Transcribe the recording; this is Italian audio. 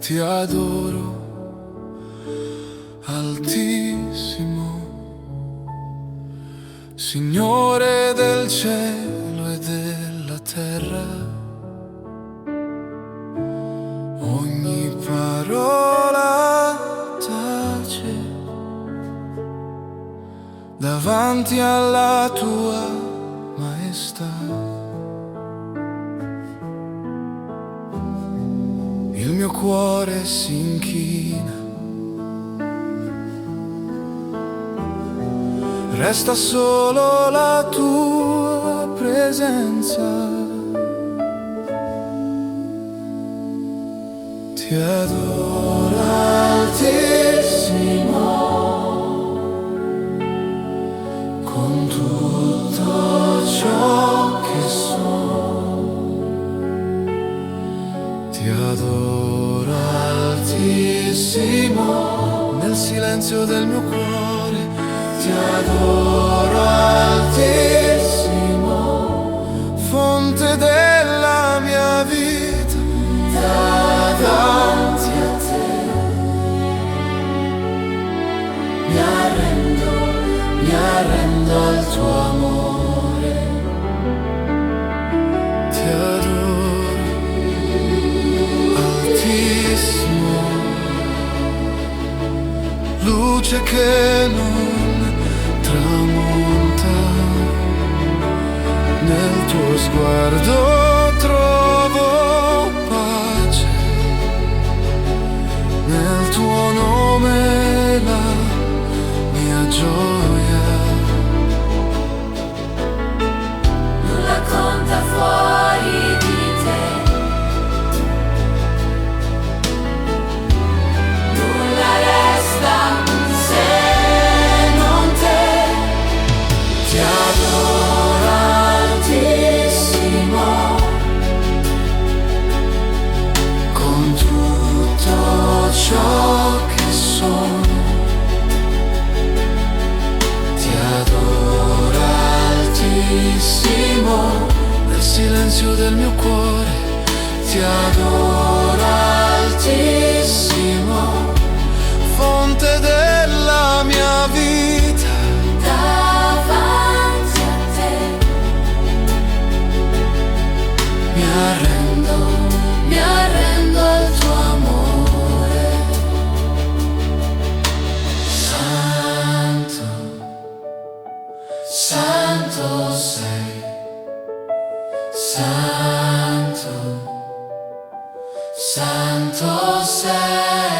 ti adoro, Altissimo, Signore del cielo e della terra. Ogni parola tace davanti alla tua maestà. Il mio cuore si inchina, resta solo la tua presenza. Ti adoro, Altissimo, con tutto ciò che sono. Ti adoro, Altissimo, nel silenzio del mio cuore. Ti adoro, Altissimo, fonte della mia vita. Davanti a te mi arrendo al tuo amore. Ti adoro, Altissimo, luce che non tramonta, nel tuo sguardo trovo pace, nel tuo nome la mia gioia. Nulla conta fuori di te, nulla resta se non te. Ti adoro, Altissimo, con tutto ciò che sono. Ti adoro, Altissimo, nel silenzio del mio cuore. Ti adoro, Altissimo, fonte della mia vita. davanti a te mi arrendo al tuo amore. Santo, santo sei, santo, santo sei.